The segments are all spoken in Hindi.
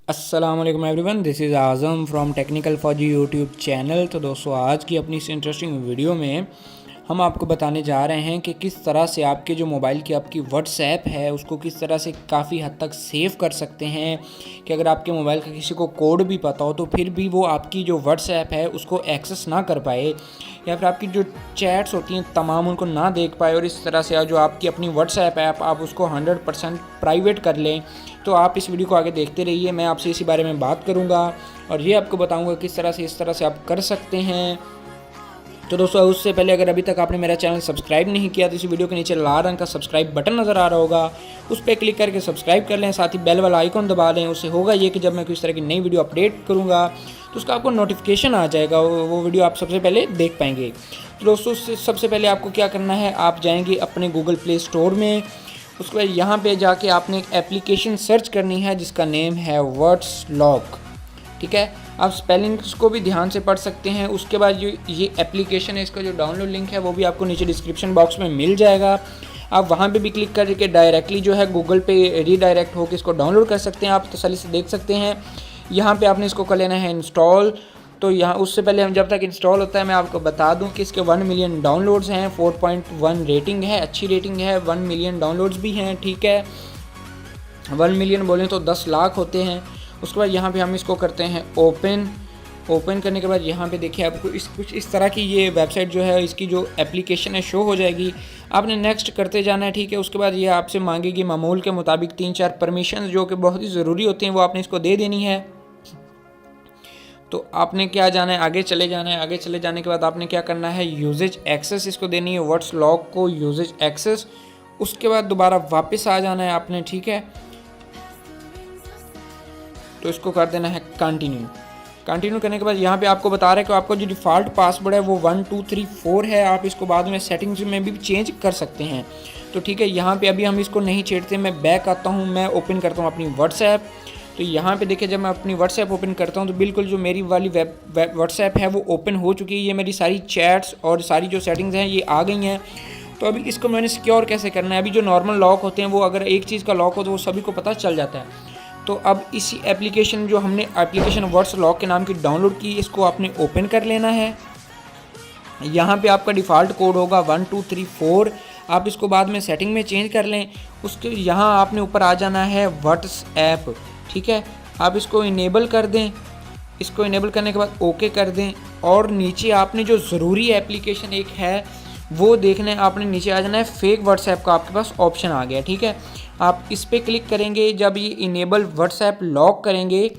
अस्सलाम वालेकुम everyone, this is Azam from technical फौजी यूट्यूब चैनल। तो दोस्तों, आज की अपनी इस इंटरेस्टिंग वीडियो में हम आपको बताने जा रहे हैं कि किस तरह से आपके जो मोबाइल की आपकी व्हाट्सएप है उसको किस तरह से काफ़ी हद तक सेव कर सकते हैं कि अगर आपके मोबाइल का किसी को कोड भी पता हो तो फिर भी वो आपकी जो व्हाट्सएप है उसको एक्सेस ना कर पाए या फिर आपकी जो चैट्स होती हैं तमाम उनको ना देख पाए। और इस तरह से जो आपकी अपनी व्हाट्सएप ऐप आप उसको 100% प्राइवेट कर लें। तो आप इस वीडियो को आगे देखते रहिए, मैं आपसे इसी बारे में बात करूँगा और ये आपको बताऊँगा किस तरह से इस तरह से आप कर सकते हैं। तो दोस्तों, उससे पहले अगर अभी तक आपने मेरा चैनल सब्सक्राइब नहीं किया तो इस वीडियो के नीचे लाल रंग का सब्सक्राइब बटन नज़र आ रहा होगा, उस पर क्लिक करके सब्सक्राइब कर लें। साथ ही बेल वाला आइकॉन दबा लें। उससे होगा ये कि जब मैं किस तरह की नई वीडियो अपडेट करूँगा तो उसका आपको नोटिफिकेशन आ जाएगा, वो वीडियो आप सबसे पहले देख पाएंगे। तो दोस्तों, सबसे पहले आपको क्या करना है, आप जाएंगे अपने गूगल प्ले स्टोर में। उसके बाद यहाँ पे जाके आपने एक एप्लीकेशन सर्च करनी है जिसका नेम है वर्ड्स लॉक। ठीक है, आप स्पेलिंग्स को भी ध्यान से पढ़ सकते हैं। उसके बाद जो ये एप्लीकेशन है इसका जो डाउनलोड लिंक है वो भी आपको नीचे डिस्क्रिप्शन बॉक्स में मिल जाएगा। आप वहाँ पे भी क्लिक करके डायरेक्टली जो है गूगल पे रीडायरेक्ट होकर इसको डाउनलोड कर सकते हैं। आप तसल्ली से देख सकते हैं। यहाँ पे आपने इसको कर लेना है इंस्टॉल। तो यहाँ उससे पहले हम जब तक इंस्टॉल होता है मैं आपको बता दूं कि इसके 1 मिलियन डाउनलोड्स हैं, 4.1 रेटिंग है, अच्छी रेटिंग है, 1 मिलियन डाउनलोड्स भी हैं। ठीक है, 1 मिलियन बोलें तो 10 लाख होते हैं। उसके बाद यहाँ पे हम इसको करते हैं ओपन करने के बाद यहाँ पे देखिए आपको कुछ इस तरह की ये वेबसाइट जो है इसकी जो एप्लीकेशन है शो हो जाएगी। आपने नेक्स्ट करते जाना है। ठीक है, उसके बाद ये आपसे मांगेगी मामूल के मुताबिक 3-4 परमिशन जो कि बहुत ही ज़रूरी होती हैं, वो आपने इसको दे देनी है। तो आपने क्या जाना है, आगे चले जाना है। आगे चले जाने के बाद आपने क्या करना है, यूजेज एक्सेस इसको देनी है, वर्ड्स लॉक को यूजेज एक्सेस। उसके बाद दोबारा वापस आ जाना है आपने। ठीक है, तो इसको कर देना है कंटिन्यू करने के बाद यहाँ पे आपको बता रहा है कि आपका जो डिफ़ॉल्ट पासवर्ड है वो 1 2 3 4 है। आप इसको बाद में सेटिंग्स में भी चेंज कर सकते हैं। तो ठीक है, यहाँ पे अभी हम इसको नहीं छेड़ते, मैं बैक आता हूँ, मैं ओपन करता हूँ अपनी व्हाट्सएप। तो यहाँ पे देखिए जब मैं अपनी व्हाट्सएप ओपन करता हूँ तो बिल्कुल जो मेरी वाली व्हाट्सएप है वो ओपन हो चुकी है। ये मेरी सारी चैट्स और सारी जो सेटिंग्स हैं ये आ गई हैं। तो अभी इसको मैंने सिक्योर कैसे करना है, अभी जो नॉर्मल लॉक होते हैं वो अगर एक चीज़ का लॉक हो तो वो सभी को पता चल जाता है। तो अब इसी एप्लीकेशन जो हमने एप्लीकेशन वर्ड्स लॉक के नाम की डाउनलोड की, इसको आपने ओपन कर लेना है। यहाँ पे आपका डिफ़ॉल्ट कोड होगा 1 2 3 4। आप इसको बाद में सेटिंग में चेंज कर लें। उसके यहाँ आपने ऊपर आ जाना है व्हाट्सएप। ठीक है, आप इसको इनेबल कर दें। इसको इनेबल करने के बाद ओके कर दें और नीचे आपने जो ज़रूरी एप्लीकेशन एक है वो देखना है। आपने नीचे आ जाना है फेक व्हाट्सएप का, आपके पास ऑप्शन आ गया। ठीक है, आप इस पर क्लिक करेंगे। जब ये इनेबल व्हाट्सएप लॉक करेंगे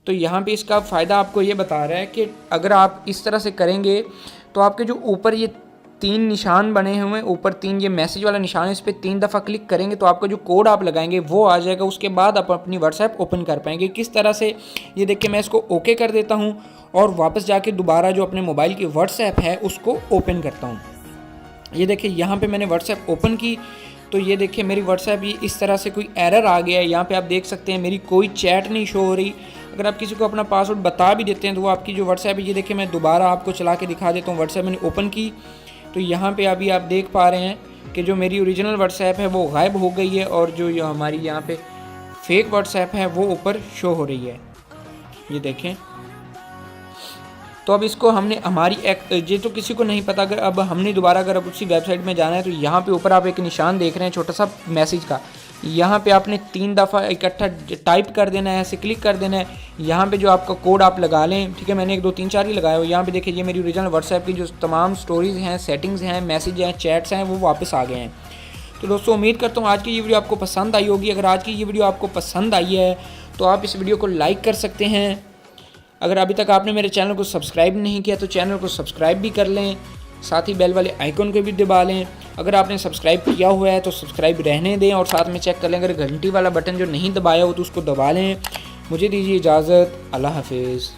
तो यहाँ पे इसका फ़ायदा आपको ये बता रहा है कि अगर आप इस तरह से करेंगे तो आपके जो ऊपर ये 3 निशान बने हुए हैं, ऊपर 3 ये मैसेज वाला निशान है, इस पर 3 दफ़ा क्लिक करेंगे तो आपका जो कोड आप लगाएंगे वो आ जाएगा। उसके बाद आप अपनी व्हाट्सएप ओपन कर पाएंगे। किस तरह से, ये देखिए मैं इसको ओके कर देता हूँ और वापस जाके दोबारा जो अपने मोबाइल की व्हाट्सएप है उसको ओपन करता हूँ। ये देखिए यहाँ पे मैंने व्हाट्सएप ओपन की तो ये देखिए मेरी व्हाट्सएप ये इस तरह से कोई एरर आ गया है। यहाँ पे आप देख सकते हैं मेरी कोई चैट नहीं शो हो रही। अगर आप किसी को अपना पासवर्ड बता भी देते हैं तो वो आपकी जो व्हाट्सएप है, ये देखिए मैं दोबारा आपको चला के दिखा देता हूँ। व्हाट्सएप मैंने ओपन की तो यहाँ पे अभी आप देख पा रहे हैं कि जो मेरी ओरिजिनल व्हाट्सएप है वो गायब हो गई है और जो हमारी यहाँ पे फेक व्हाट्सएप है वो ऊपर शो हो रही है। ये देखें, तो अब इसको हमने हमारी ये तो किसी को नहीं पता। अगर अब हमने दोबारा अगर अब उसी वेबसाइट में जाना है तो यहाँ पे ऊपर आप एक निशान देख रहे हैं छोटा सा मैसेज का, यहाँ पे आपने 3 दफ़ा इकट्ठा टाइप कर देना है, ऐसे क्लिक कर देना है। यहाँ पे जो आपका कोड आप लगा लें। ठीक है, मैंने 1 2 3 4 ही लगाया हुआ। यहाँ पे देखिए ये मेरी ओरिजिनल व्हाट्सएप की जो तमाम स्टोरीज़ हैं, सेटिंग्स हैं, मैसेज हैं, चैट्स हैं, वो वापस आ गए हैं। तो दोस्तों, उम्मीद करता हूँ आज की ये वीडियो आपको पसंद आई होगी। अगर आज की ये वीडियो आपको पसंद आई है तो आप इस वीडियो को लाइक कर सकते हैं। अगर अभी तक आपने मेरे चैनल को सब्सक्राइब नहीं किया तो चैनल को सब्सक्राइब भी कर लें। साथ ही बेल वाले आइकन को भी दबा लें। अगर आपने सब्सक्राइब किया हुआ है तो सब्सक्राइब रहने दें और साथ में चेक कर लें अगर घंटी वाला बटन जो नहीं दबाया हो तो उसको दबा लें। मुझे दीजिए इजाज़त, अल्लाह हाफिज़।